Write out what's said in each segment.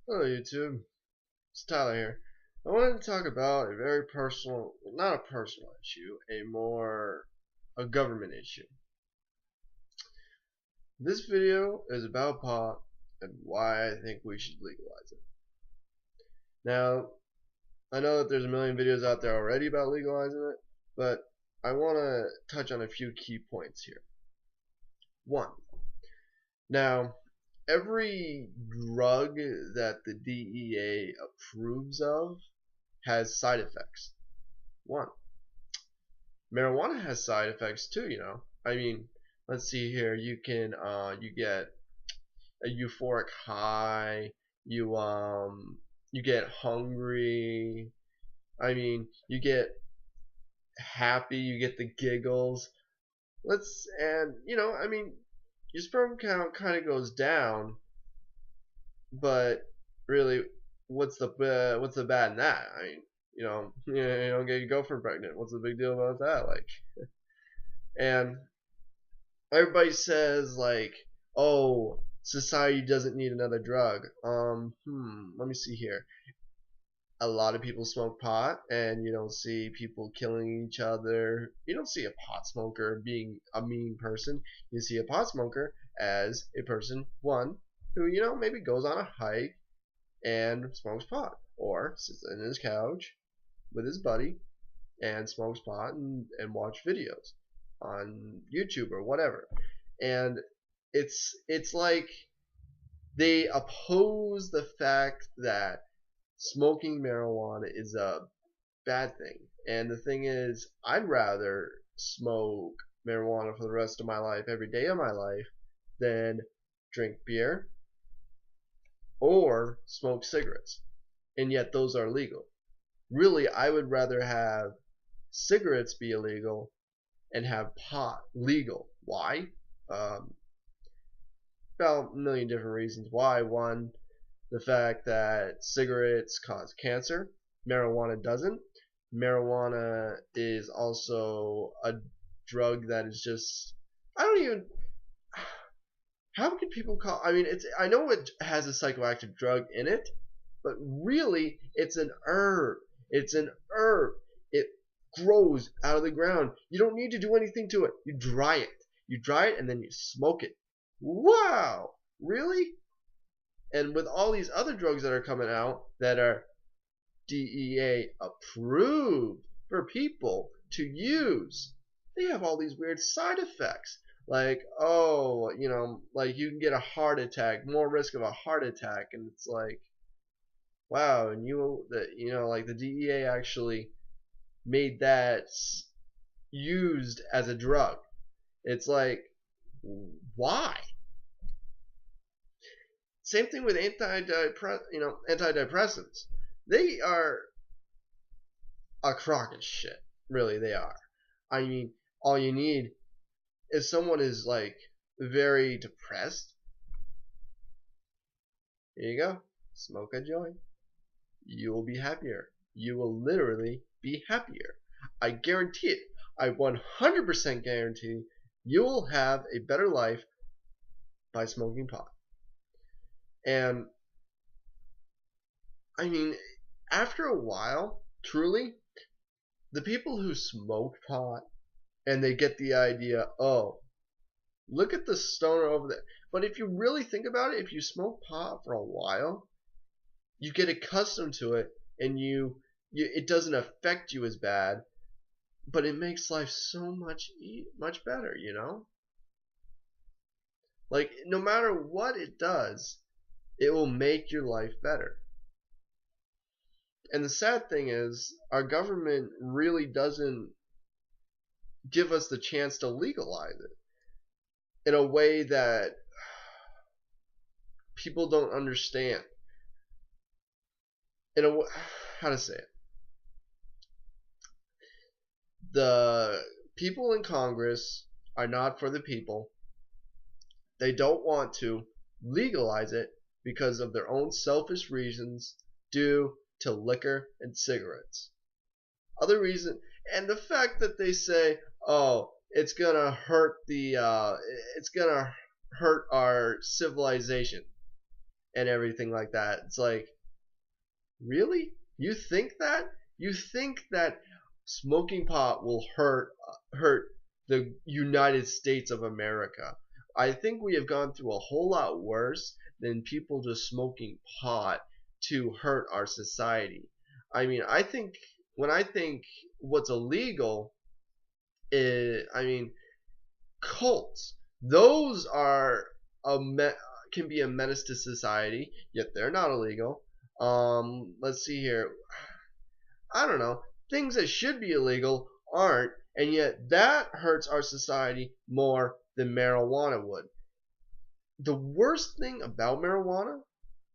Hello YouTube, it's Tyler here. I wanted to talk about a very personal, not a personal issue, a government issue. This video is about pot and why I think we should legalize it. Now, I know that there's a million videos out there already about legalizing it, but I want to touch on a few key points here. One, now, every drug that the DEA approves of has side effects. One, marijuana has side effects too, you know. I mean, let's see here. You get a euphoric high. You get hungry. I mean, you get happy. You get the giggles. I mean, your sperm count kind of goes down, but really, what's the bad in that? I mean, you don't get your girlfriend pregnant. What's the big deal about that? Like, and everybody says like, oh, society doesn't need another drug. Let me see here. A lot of people smoke pot, and you don't see people killing each other. You don't see a pot smoker being a mean person. You see a pot smoker as a person, one, who, maybe goes on a hike and smokes pot, or sits in his couch with his buddy and smokes pot and watch videos on YouTube or whatever. And it's like they oppose the fact that smoking marijuana is a bad thing. And the thing is, I'd rather smoke marijuana for the rest of my life, every day of my life, than drink beer or smoke cigarettes. And yet those are legal. Really, I would rather have cigarettes be illegal and have pot legal. Why? About a million different reasons why. One, the fact that cigarettes cause cancer, marijuana doesn't. Marijuana is also a drug that is just, I don't even, how can people call, I know it has a psychoactive drug in it, but really it's an herb. It's an herb. It grows out of the ground. You don't need to do anything to it. You dry it. You dry it and then you smoke it. Wow! Really? And with all these other drugs that are coming out that are DEA approved for people to use, they have all these weird side effects. Like, oh, like you can get a heart attack, more risk of a heart attack, and it's like, wow, and like the DEA actually made that used as a drug. It's like, why? Same thing with antidepressants. They are a crock of shit. Really, they are. I mean, all you need is someone is like very depressed. Here you go. Smoke a joint. You will be happier. You will literally be happier. I guarantee it. I 100% guarantee you will have a better life by smoking pot. And I mean, after a while, truly, the people who smoke pot and they get the idea, oh, look at the stoner over there. But if you really think about it, if you smoke pot for a while, you get accustomed to it, and it doesn't affect you as bad, but it makes life so much better, Like, no matter what it does, it will make your life better. And the sad thing is, our government really doesn't give us the chance to legalize it in a way that people don't understand. How to say it? The people in Congress are not for the people. They don't want to legalize it because of their own selfish reasons due to liquor and cigarettes. Other reason, and the fact that they say, oh, it's gonna hurt our civilization. and everything like that. It's like, really? You think that? You think that smoking pot will hurt the United States of America? I think we have gone through a whole lot worse than people just smoking pot to hurt our society. I mean, I think what's illegal is, cults. Those are can be a menace to society, yet they're not illegal. Let's see here. I don't know. Things that should be illegal aren't, and yet that hurts our society more than marijuana would. The worst thing about marijuana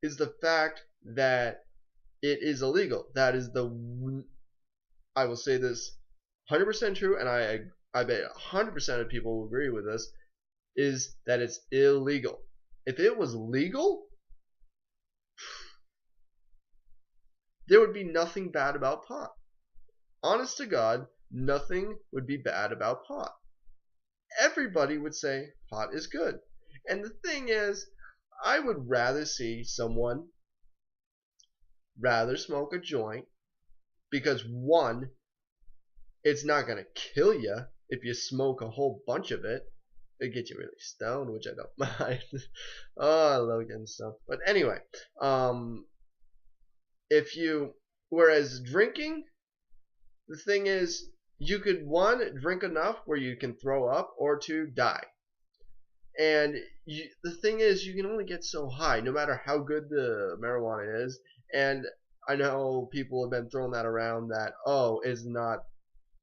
is the fact that it is illegal. That is I will say this 100% true, and I bet 100% of people will agree with this, is that it's illegal. If it was legal, there would be nothing bad about pot. Honest to God, nothing would be bad about pot. Everybody would say pot is good. And the thing is, I would rather see someone rather smoke a joint because, one, it's not going to kill you if you smoke a whole bunch of it. It gets you really stoned, which I don't mind. Oh, I love getting stoned. But anyway, whereas drinking, the thing is, you could, one, drink enough where you can throw up, or two, die. And the thing is, you can only get so high, no matter how good the marijuana is. And I know people have been throwing that around that, oh, it's not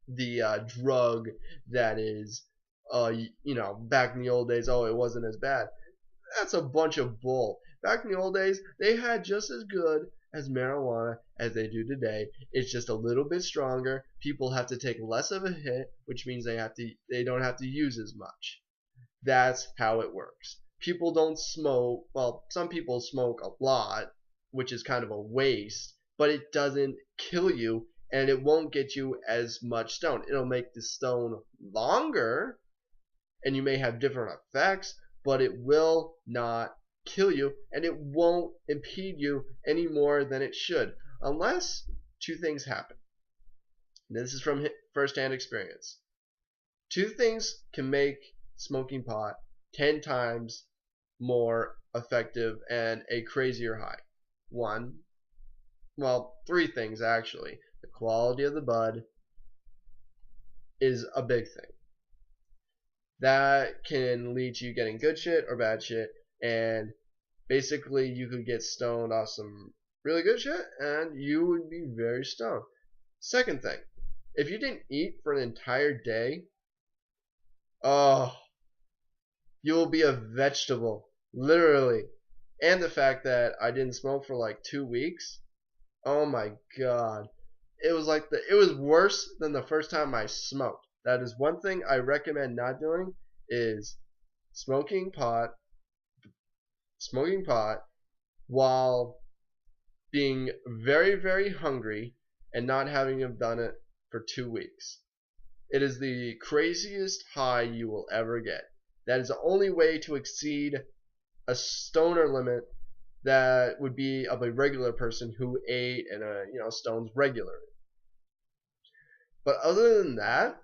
the drug that is, back in the old days, oh, it wasn't as bad. That's a bunch of bull. Back in the old days, they had just as good as marijuana as they do today. It's just a little bit stronger. People have to take less of a hit, which means they don't have to use as much. That's how it works. People don't smoke. Well, some people smoke a lot, which is kind of a waste, but it doesn't kill you, and it won't get you as much stone. It'll make the stone longer, and you may have different effects, but it will not kill you, and it won't impede you any more than it should, unless two things happen. This is from first-hand experience. Two things can make smoking pot 10 times more effective and a crazier high. Three things actually. The quality of the bud is a big thing. That can lead to you getting good shit or bad shit, and basically you could get stoned off some really good shit and you would be very stoned. Second thing, if you didn't eat for an entire day, oh, you will be a vegetable, literally. And the fact that I didn't smoke for like 2 weeks, oh my god, it was worse than the first time I smoked. That is one thing I recommend not doing, is smoking pot while being very, very hungry and not having done it for 2 weeks. It is the craziest high you will ever get. That is the only way to exceed a stoner limit that would be of a regular person who ate and stones regularly. But other than that,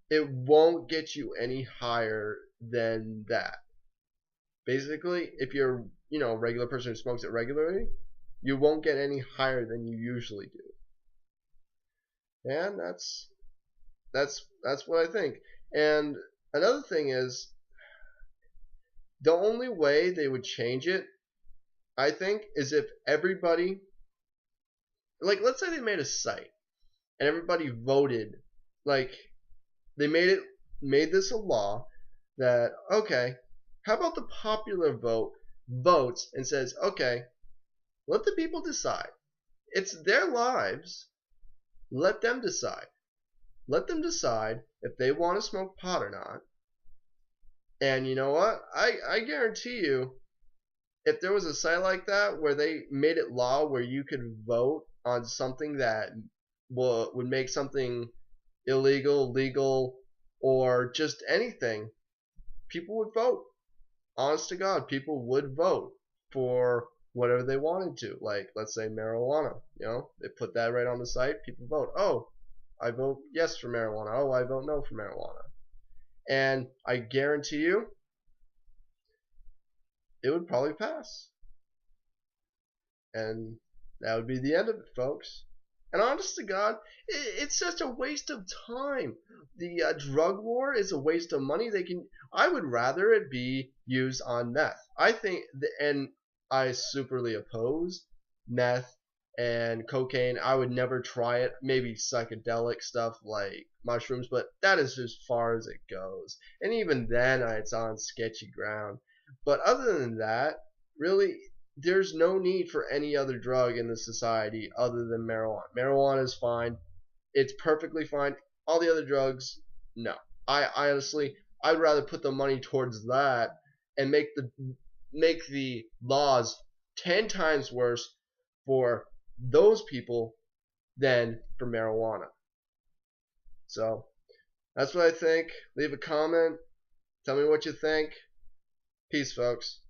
it won't get you any higher than that. Basically, if you're a regular person who smokes it regularly, you won't get any higher than you usually do. And that's what I think. And another thing is, the only way they would change it, I think, is if everybody, like, let's say they made a site and everybody voted, like, they made this a law that, okay, how about the popular vote votes and says, okay, let the people decide. It's their lives. Let them decide. Let them decide if they want to smoke pot or not. And you know what? I guarantee you, if there was a site like that where they made it law where you could vote on something that would make something illegal, legal, or just anything, people would vote. Honest to God, people would vote. for whatever they wanted to. Like, let's say marijuana. They put that right on the site. People vote. Oh, I vote yes for marijuana. Oh, I vote no for marijuana. And I guarantee you, it would probably pass. And that would be the end of it, folks. And honest to God, it's just a waste of time. The drug war is a waste of money. I would rather it be used on meth. I think, and I superly oppose meth and cocaine. I would never try it. Maybe psychedelic stuff like mushrooms, but that is as far as it goes. And even then, it's on sketchy ground. But other than that, really, there's no need for any other drug in the society other than marijuana. Marijuana is fine. It's perfectly fine. All the other drugs, no. I honestly, I'd rather put the money towards that and make the laws 10 times worse for those people than for marijuana. So that's what I think. Leave a comment. Tell me what you think. Peace, folks.